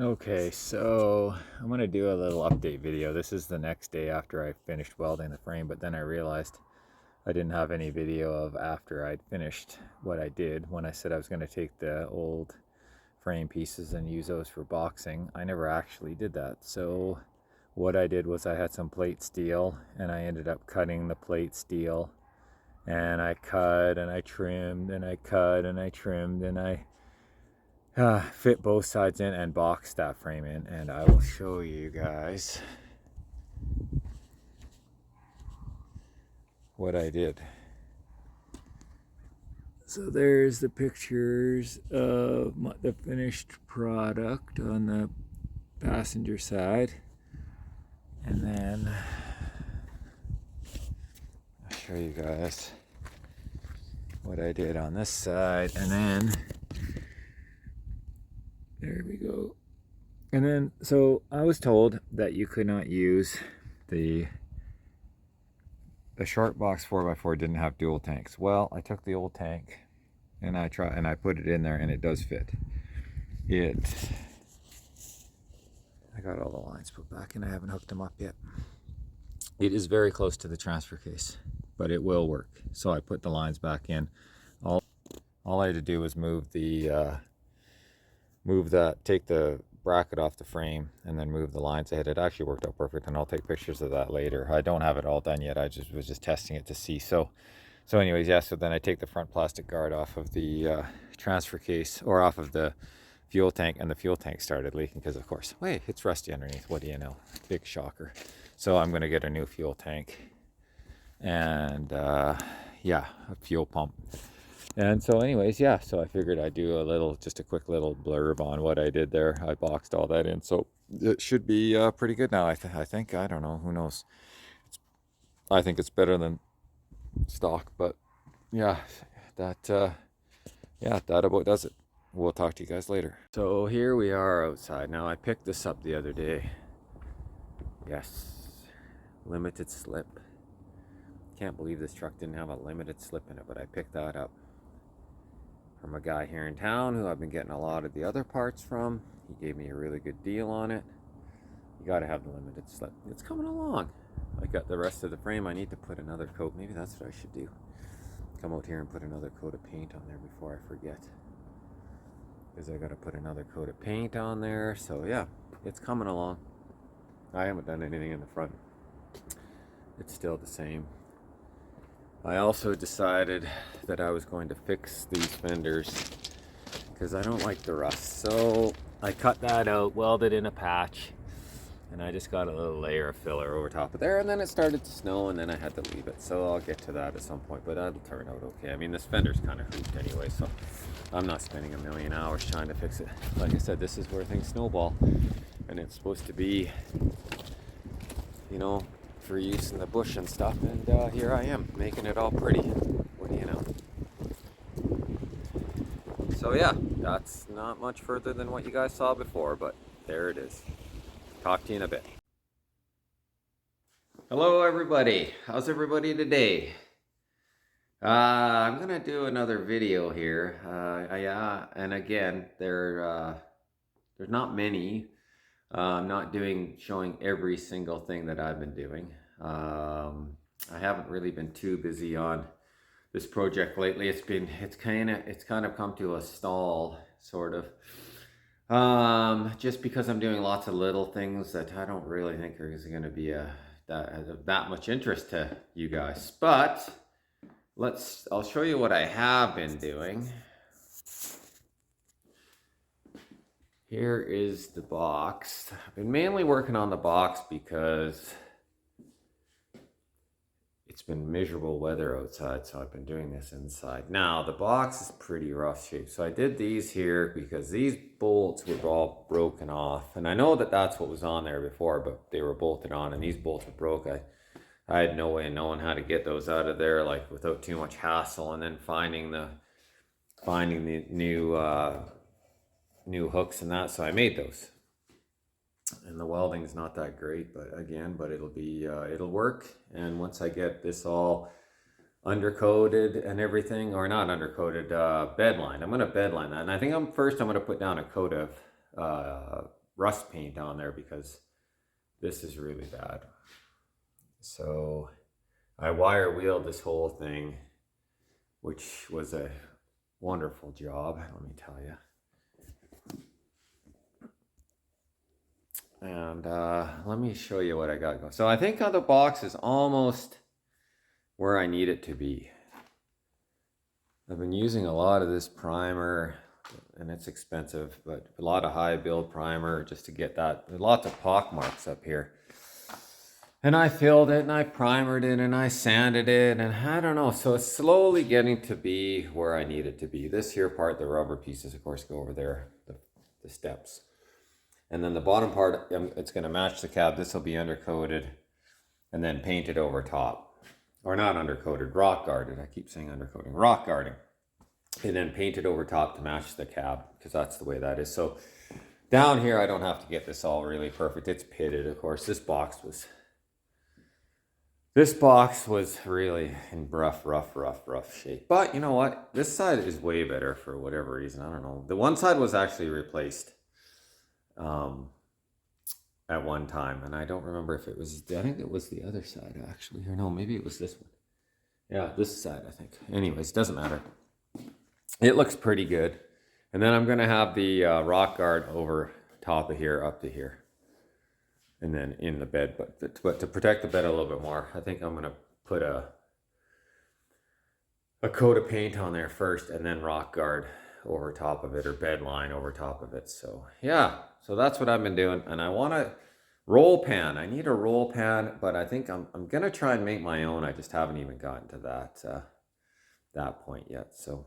Okay, so I'm gonna do a little update video. This is the next day after I finished welding the frame, but then I realized I didn't have any video of after I'd finished what I did when I said I was gonna take the old frame pieces and use those for boxing. I never actually did that. So what I did was I had some plate steel and I ended up cutting the plate steel, and I cut and I trimmed and I cut and I trimmed and I fit both sides in and box that frame in, and I will show you guys what I did. So there's the pictures of the finished product on the passenger side, and then I'll show you guys what I did on this side, and then there we go. And then, so I was told that you could not use the short box 4x4 didn't have dual tanks. Well, I took the old tank and I put it in there, and it does fit. I got all the lines put back and I haven't hooked them up yet. It is very close to the transfer case, but it will work. So I put the lines back in. All I had to do was take the bracket off the frame and then move the lines ahead. It actually worked out perfect, and I'll take pictures of that later. I don't have it all done yet. I was just testing it to see. So anyways, yeah, so then I take the front plastic guard off of the transfer case, or off of the fuel tank, and the fuel tank started leaking because, of course, wait, it's rusty underneath. What do you know? Big shocker. So I'm going to get a new fuel tank and yeah, a fuel pump. And so anyways, yeah, so I figured I'd do just a quick little blurb on what I did there. I boxed all that in, so it should be pretty good now. I think, I don't know, who knows. I think it's better than stock, but yeah, that about does it. We'll talk to you guys later. So here we are outside. Now I picked this up the other day. Yes, limited slip. Can't believe this truck didn't have a limited slip in it, but I picked that up from a guy here in town who I've been getting a lot of the other parts from. He gave me a really good deal on it. You gotta have the limited slip. It's coming along. I got the rest of the frame. I need to put another coat. Maybe that's what I should do. Come out here and put another coat of paint on there before I forget. Because I gotta put another coat of paint on there. So yeah, it's coming along. I haven't done anything in the front. It's still the same. I also decided that I was going to fix these fenders because I don't like the rust. So I cut that out, welded in a patch, and I just got a little layer of filler over top of there, and then it started to snow, and then I had to leave it. So I'll get to that at some point, but that'll turn out okay. I mean, this fender's kind of hooped anyway, so I'm not spending a million hours trying to fix it. Like I said, this is where things snowball, and it's supposed to be, you know, for use in the bush and stuff, and here I am making it all pretty. What do you know? So yeah, that's not much further than what you guys saw before, but there it is. Talk to you in a bit. Hello everybody, how's everybody today? I'm gonna do another video here. Yeah, and again, there's not many. I'm not showing every single thing that I've been doing. I haven't really been too busy on this project lately. It's kind of come to a stall, sort of. Just because I'm doing lots of little things that I don't really think are going to be that much interest to you guys. But I'll show you what I have been doing. Here is the box. I've been mainly working on the box because it's been miserable weather outside, so I've been doing this inside. Now, the box is pretty rough shape. So I did these here because these bolts were all broken off. And I know that that's what was on there before, but they were bolted on, and these bolts were broke. I had no way of knowing how to get those out of there, like, without too much hassle, and then finding the new hooks and that, so I made those. And the welding is not that great, but it'll work. And once I get this all undercoated and everything, or not undercoated, bedline, I'm going to bedline that. And I think I'm going to put down a coat of rust paint on there because this is really bad. So I wire wheeled this whole thing, which was a wonderful job, let me tell you. And let me show you what I got going. So I think the box is almost where I need it to be. I've been using a lot of this primer, and it's expensive, but a lot of high build primer just to get that. There's lots of pock marks up here. And I filled it and I primered it and I sanded it, and I don't know. So it's slowly getting to be where I need it to be. This here part, the rubber pieces, of course, go over there, the steps. And then the bottom part, it's going to match the cab. This will be undercoated and then painted over top. Or not undercoated, rock guarded. I keep saying undercoating, rock guarding. And then painted over top to match the cab, because that's the way that is. So down here, I don't have to get this all really perfect. It's pitted, of course. This box was really in rough shape. But you know what? This side is way better for whatever reason. I don't know. The one side was actually replaced at one time, and I don't remember if it was, I think it was the other side actually, or no, maybe it was this one. Yeah, this side, I think. Anyways, doesn't matter. It looks pretty good. And then I'm going to have the rock guard over top of here, up to here. And then in the bed. But to protect the bed a little bit more, I think I'm going to put a coat of paint on there first, and then rock guard over top of it, or bed line over top of it. So yeah, so that's what I've been doing. And I want to roll pan. I need a roll pan, but I think I'm going to try and make my own. I just haven't even gotten to that point yet. So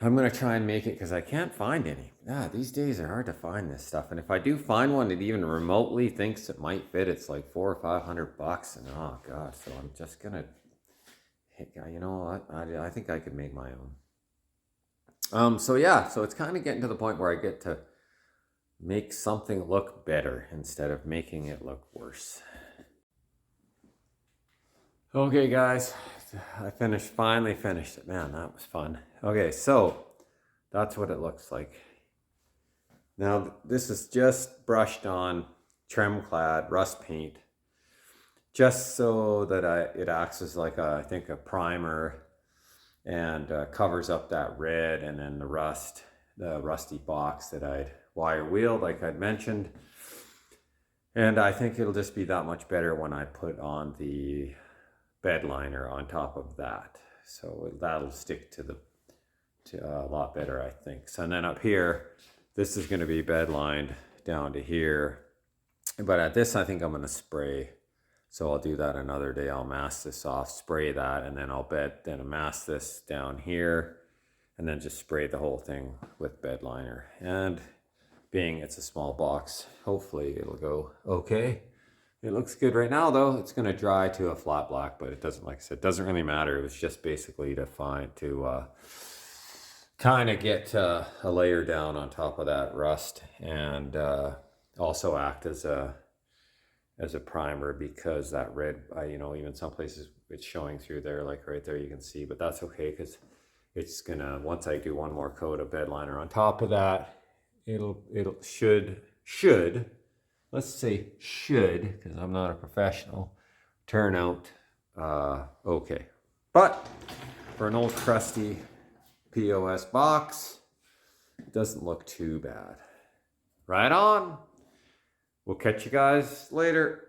I'm going to try and make it, because I can't find any. Yeah, these days are hard to find this stuff. And if I do find one that even remotely thinks it might fit, it's like $400 or $500. And oh God, so I'm just going to, you know what? I think I could make my own. So yeah, so it's kind of getting to the point where I get to make something look better instead of making it look worse. Okay guys, I finally finished it. Man, that was fun. Okay, so that's what it looks like. Now this is just brushed on trim clad rust paint, just so that it acts as like I think a primer, and covers up that red and then the rusty box that I'd wire wheeled, like I'd mentioned. And I think it'll just be that much better when I put on the bed liner on top of that. So that'll stick to a lot better, I think. So, and then up here, this is going to be bed lined down to here. But at this, I think I'm going to spray. So I'll do that another day. I'll mask this off, spray that, and then I'll mask this down here, and then just spray the whole thing with bed liner. And being it's a small box, hopefully it'll go okay. It looks good right now though. It's going to dry to a flat black, but it doesn't, like I said, it doesn't really matter. It was just basically to kind of get a layer down on top of that rust, and also act as a primer, because that red, you know, even some places it's showing through there, like right there you can see, but that's okay, because it's gonna, once I do one more coat of bed liner on top of that, it'll should, let's say should, because I'm not a professional, turn out okay. But for an old crusty POS box, it doesn't look too bad. Right on. We'll catch you guys later.